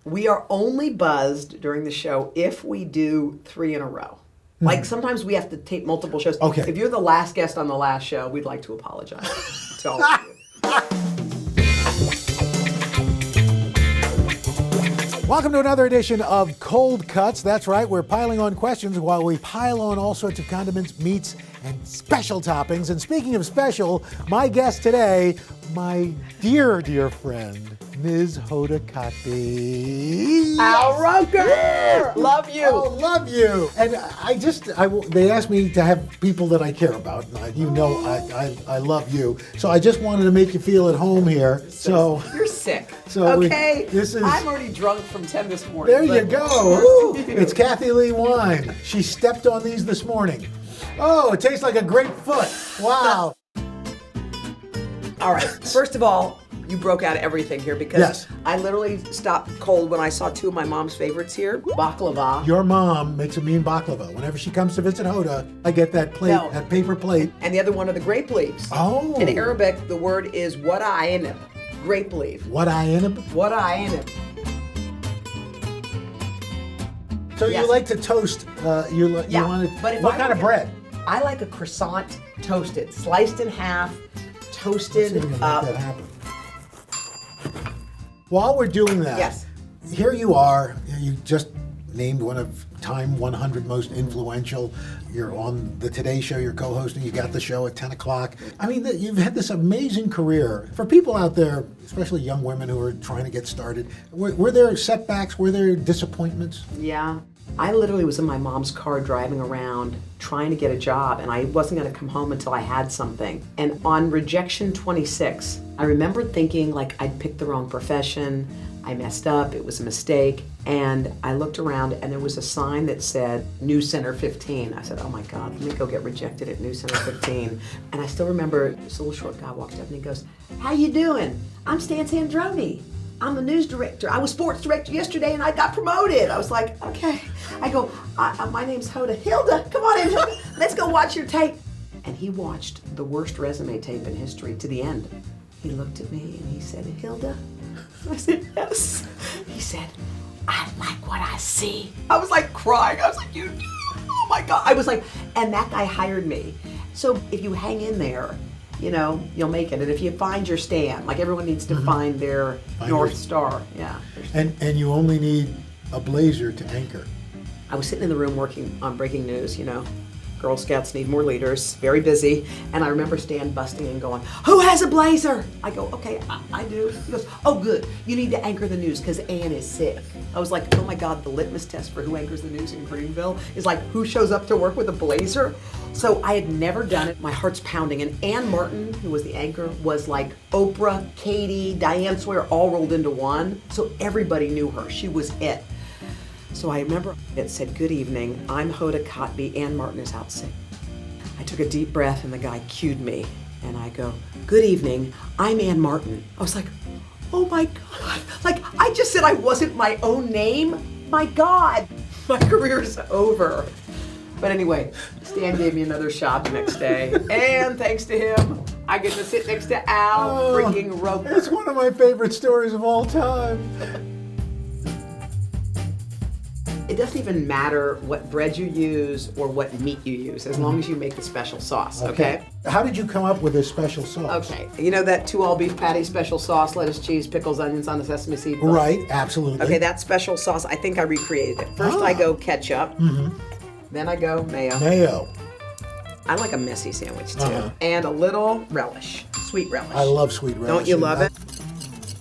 We are only buzzed during the show if we do 3 in a row. Like sometimes we have to tape multiple shows. Okay. If you're the last guest on the last show, we'd like to apologize to all of you. Welcome to another edition of Cold Cuts. That's right, we're piling on questions while we pile on all sorts of condiments, meats, and special toppings. And speaking of special, my guest today, my dear, dear friend, Ms. Hoda Kotb. Al Roker! Love you! Oh, love you! And they asked me to have people that I care about. And you know I love you. So I just wanted to make you feel at home here. So you're sick. So okay? I'm already drunk from 10 this morning. There you go. Woo. It's Kathie Lee wine. She stepped on these this morning. Oh, it tastes like a grapefruit. Wow. All right. First of all, you broke out everything here because yes. I literally stopped cold when I saw 2 of my mom's favorites here. Baklava. Your mom makes a mean baklava. Whenever she comes to visit Hoda, I get that plate, that paper plate. And the other one are the grape leaves. Oh. In Arabic, the word is wada'inib. Grape leaf. Wada'inib? Wada'inib. So yes. You like to toast, you want to, what kind of bread? I like a croissant toasted, sliced in half, toasted up. Make that happen. While we're doing that, yes. Here you are, you just named one of Time 100 most influential. You're on the Today Show, you're co-hosting, you got the show at 10 o'clock. I mean, you've had this amazing career. For people out there, especially young women who are trying to get started, were there setbacks, were there disappointments? Yeah. I literally was in my mom's car driving around trying to get a job, and I wasn't going to come home until I had something. And on rejection 26, I remember thinking like I'd picked the wrong profession, I messed up, it was a mistake, and I looked around and there was a sign that said New Center 15. I said, oh my God, let me go get rejected at New Center 15. And I still remember this little short guy walked up and he goes, how you doing? I'm Stan Sandroni. I'm the news director. I was sports director yesterday and I got promoted. I was like, okay. I go, my name's Hoda. Hilda, come on in, Hilda. Let's go watch your tape. And he watched the worst resume tape in history to the end. He looked at me and he said, Hilda? I said, yes. He said, I like what I see. I was like crying. I was like, oh my God. I was like, and that guy hired me. So if you hang in there, you know, you'll make it. And if you find your stand, like everyone needs to find their North Star. Yeah. And you only need a blazer to anchor. I was sitting in the room working on breaking news, you know. Girl Scouts need more leaders, very busy. And I remember Stan busting and going, who has a blazer? I go, okay, I do. He goes, oh good, you need to anchor the news because Ann is sick. I was like, oh my God, the litmus test for who anchors the news in Greenville is like, who shows up to work with a blazer? So I had never done it. My heart's pounding. And Ann Martin, who was the anchor, was like Oprah, Katie, Diane Sawyer, all rolled into one. So everybody knew her. She was it. So I remember it said, good evening, I'm Hoda Kotb, Ann Martin is out sick. I took a deep breath and the guy cued me and I go, good evening, I'm Ann Martin. I was like, oh my God. Like I just said I wasn't my own name. My God, my career's over. But anyway, Stan gave me another shot the next day. And thanks to him, I get to sit next to Al freaking Roker. It's one of my favorite stories of all time. It doesn't even matter what bread you use or what meat you use, as long as you make the special sauce, okay? How did you come up with this special sauce? Okay, you know that 2 all-beef patty special sauce, lettuce, cheese, pickles, onions on the sesame seed? Right, absolutely. Okay, that special sauce, I think I recreated it. First I go ketchup, then I go mayo. Mayo. I like a messy sandwich too. And a little relish, sweet relish. I love sweet relish. Don't you love it?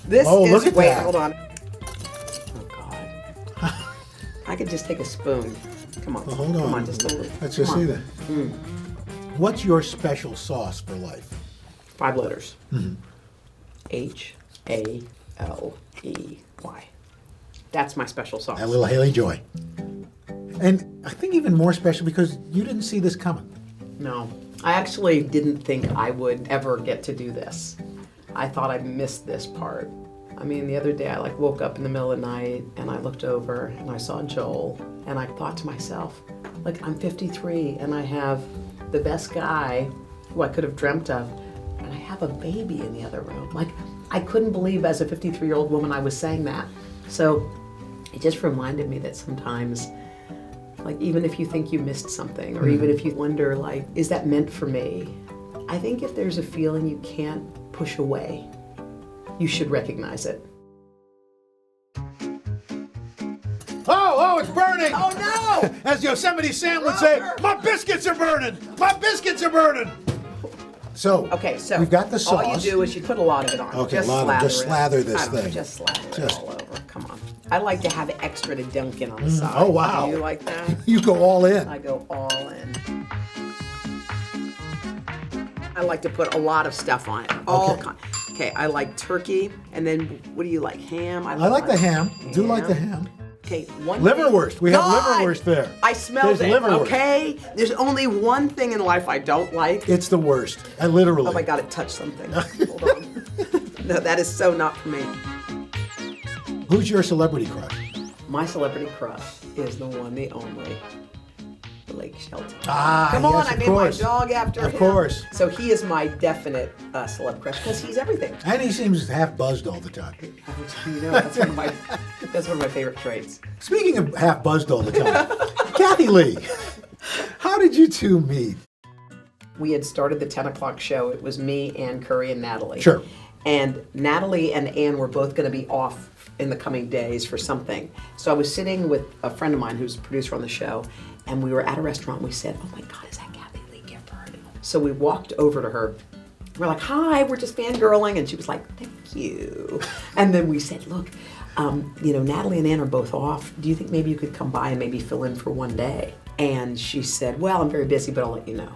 This is, look at that. Hold on. I could just take a spoon. Come on. Well, hold on. Come on, just a little. Let's just see that. What's your special sauce for life? 5 letters. H-A-L-E-Y. That's my special sauce. A little Haley Joy. And I think even more special because you didn't see this coming. No. I actually didn't think I would ever get to do this. I thought I missed this part. I mean, the other day I woke up in the middle of the night and I looked over and I saw Joel and I thought to myself, I'm 53 and I have the best guy who I could have dreamt of and I have a baby in the other room. I couldn't believe as a 53-year-old woman I was saying that. So it just reminded me that sometimes, like, even if you think you missed something, or even if you wonder, like, is that meant for me? I think if there's a feeling you can't push away, you should recognize it. Oh, it's burning! Oh no! As Yosemite Sam would say, my biscuits are burning! My biscuits are burning! So, Okay, so we've got the sauce. all you do is you put a lot of it on. Okay, just a lot of- slather just it. slather this I don't know, thing. Just slather it Just- all over. Come on. I like to have extra to dunk in on the side. Oh, wow. Do you like that? You go all in. I go all in. I like to put a lot of stuff on it. Okay, I like turkey, and then what do you like? Ham? I like the ham. Do like the ham. Okay, one Liverwurst. We have God! liverwurst there. I smelled There's it. liverwurst. Okay, there's only one thing in life I don't like. It's the worst. I literally. Oh my God, it touched something. Hold on. No, that is so not for me. Who's your celebrity crush? My celebrity crush is the one, the only, Blake Shelton. Ah, Come on, yes, I of named course. my dog after him. Of course. So he is my definite celeb crush because he's everything. And he seems half buzzed all the time. You know, that's one of my favorite traits. Speaking of half buzzed all the time, Kathie Lee, how did you two meet? We had started the 10 o'clock show. It was me, Ann Curry, and Natalie. Sure. And Natalie and Ann were both going to be off in the coming days for something. So I was sitting with a friend of mine who's a producer on the show, and we were at a restaurant. And we said, "Oh my God, is that Kathie Lee Gifford?" So we walked over to her. We're like, "Hi, we're just fangirling," and she was like, "Thank you." And then we said, "Look, Natalie and Ann are both off. Do you think maybe you could come by and maybe fill in for one day?" And she said, "Well, I'm very busy, but I'll let you know."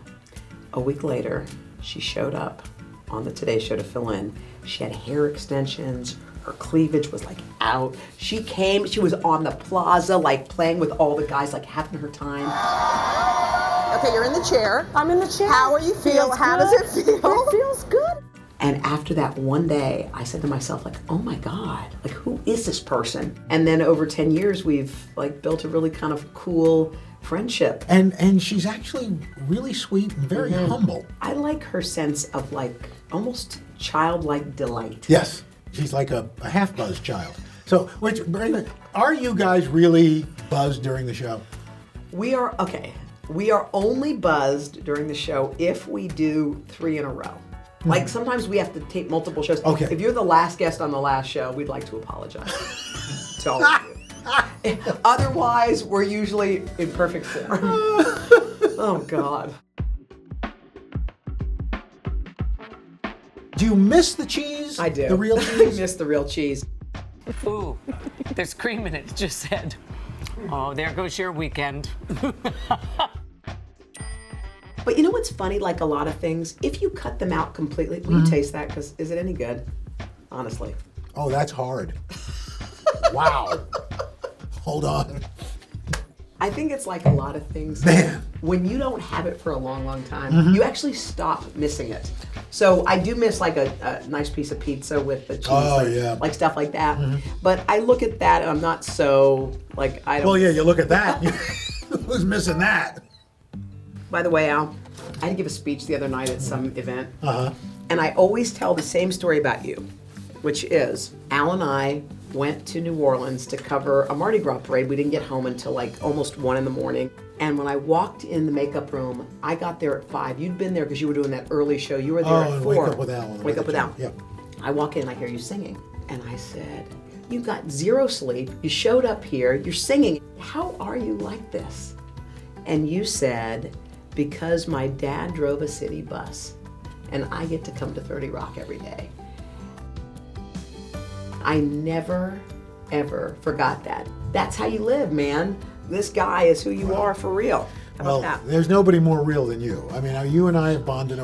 A week later, she showed up on the Today Show to fill in. She had hair extensions. Her cleavage was like out. She came, she was on the plaza, like playing with all the guys, like having her time. Okay, you're in the chair. I'm in the chair. How are you feeling? How does it feel? It feels good. And after that one day, I said to myself, like, oh my God, like, who is this person? And then over 10 years, we've like built a really kind of cool friendship. And she's actually really sweet and very humble. I like her sense of like almost childlike delight. Yes, she's like a half-buzzed child. So, are you guys really buzzed during the show? We are only buzzed during the show if we do 3 in a row. Like sometimes we have to tape multiple shows. Okay. If you're the last guest on the last show, we'd like to apologize to all of you. Otherwise, we're usually in perfect form. Oh God. Do you miss the cheese? I do. The real I cheese? miss the real cheese. Ooh, there's cream in it, just said. Oh, there goes your weekend. But you know what's funny? Like a lot of things, if you cut them out completely, will you taste that? Because is it any good? Honestly. Oh, that's hard. Wow. Hold on. I think it's like a lot of things. Man. When you don't have it for a long, long time, you actually stop missing it. So I do miss like a nice piece of pizza with the cheese, like stuff like that. But I look at that and I'm not so like I don't. Well, yeah, you look at that. Who's missing that? By the way, Al, I had to give a speech the other night at some event, and I always tell the same story about you, which is Al and I went to New Orleans to cover a Mardi Gras parade. We didn't get home until like almost 1 a.m. And when I walked in the makeup room, I got there at 5. You'd been there because you were doing that early show. You were there at 4. Wake Up with Al. Wake Up with Al. Yep. I walk in and I hear you singing. And I said, you got 0 sleep. You showed up here. You're singing. How are you like this? And you said, because my dad drove a city bus and I get to come to 30 Rock every day. I never, ever forgot that. That's how you live, man. This guy is who you are for real. How about that? There's nobody more real than you. I mean, you and I have bonded.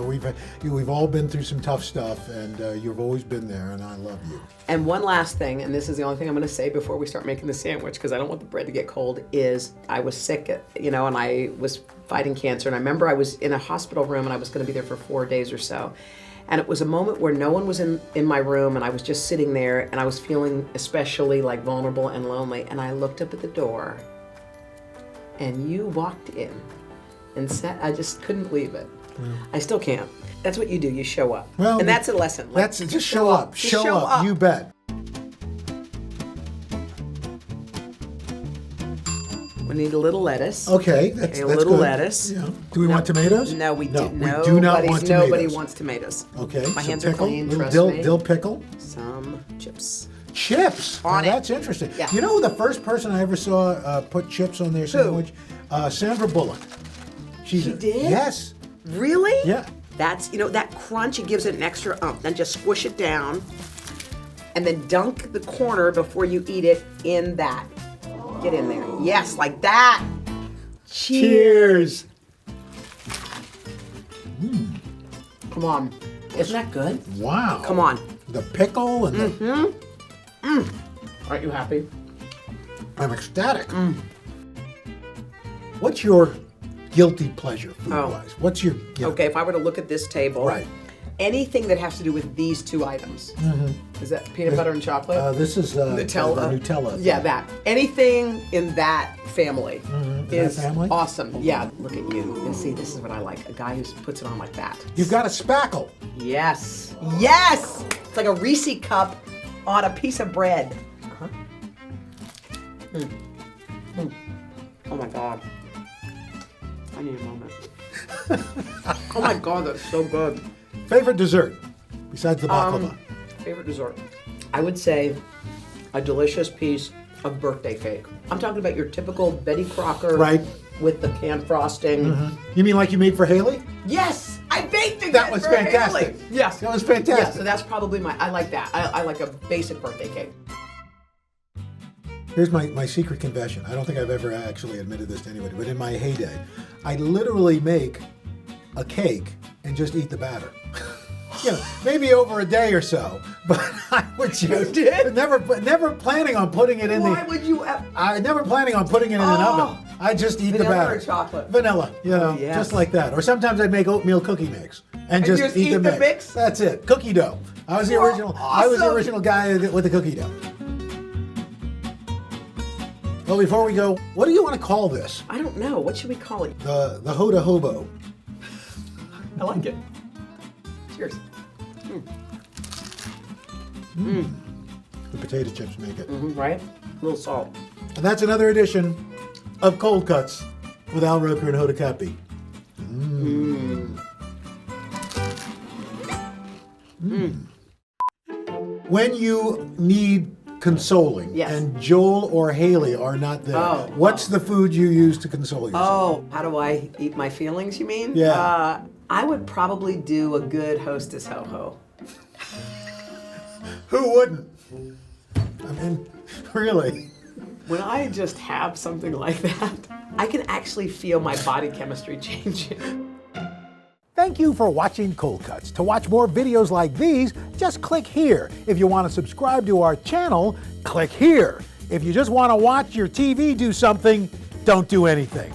We've all been through some tough stuff, and you've always been there, and I love you. And one last thing, and this is the only thing I'm going to say before we start making the sandwich, because I don't want the bread to get cold, is I was sick, and I was fighting cancer, and I remember I was in a hospital room, and I was going to be there for 4 days or so. And it was a moment where no one was in my room, and I was just sitting there, and I was feeling especially like vulnerable and lonely, and I looked up at the door, and you walked in and said, I just couldn't believe it. I still can't. That's what you do. You show up. Well, and that's a lesson. Like, That's just show up. Just Show up. You bet. We need a little lettuce. Okay, that's a little good. lettuce. Yeah. Do we want tomatoes? No, we do. We do not want tomatoes. Nobody wants tomatoes. Okay. My some hands pickle, are clean. little Trust me. dill pickle. Some chips. Chips. On Now, it. that's interesting. Yeah. You know the first person I ever saw put chips on their sandwich? Sandra Bullock. She did? Yes. Really? Yeah. That's, that crunch, it gives it an extra Then just squish it down and then dunk the corner before you eat it in that. Get in there. Yes, like that. Cheers. Come on. Isn't that good? Wow. Come on. The pickle and the... Aren't you happy? I'm ecstatic. What's your guilty pleasure food-wise? What's your... Okay, if I were to look at this table, Right. anything that has to do with these two items. Is that peanut butter and chocolate? This is Nutella. the Nutella. Yeah, that. Anything in that family is that family? awesome. Yeah, look at you. Now, see, this is what I like. A guy who puts it on like that. You've got a spackle. Yes. Yes! It's like a Reese cup on a piece of bread. Oh my God. I need a moment. Oh my God, that's so good. Favorite dessert besides the baklava? Favorite dessert? I would say a delicious piece of birthday cake. I'm talking about your typical Betty Crocker Right. with the canned frosting. You mean like you made for Haley? Yes, I baked again. That was for fantastic. Haley. Yes, That was fantastic. Yeah, so that's probably I like that. I like a basic birthday cake. Here's my secret confession. I don't think I've ever actually admitted this to anybody, but in my heyday, I literally make a cake and just eat the batter. Maybe over a day or so, but I would just You did? never planning on putting it in Why would you? I never planning on putting it in an oven. I just eat the Vanilla batter. or chocolate? Vanilla, yes. just like that. Or sometimes I'd make oatmeal cookie mix and just eat the mix. That's it. Cookie dough. I was the original. I was the awesome. original guy with the cookie dough. Well, before we go, what do you want to call this? I don't know. What should we call it? The Hoda Hobo. I like it. Cheers. The potato chips make it. Right? A little salt. And that's another edition of Cold Cuts with Al Roker and Hoda Kotb. When you need consoling Yes. and Joel or Haley are not there, what's the food you use to console yourself? Oh, how do I eat my feelings, you mean? Yeah. I would probably do a good Hostess Ho-Ho. Who wouldn't? I mean, really. When I just have something like that, I can actually feel my body chemistry changing. Thank you for watching Cold Cuts. To watch more videos like these, just click here. If you want to subscribe to our channel, click here. If you just want to watch your TV do something, don't do anything.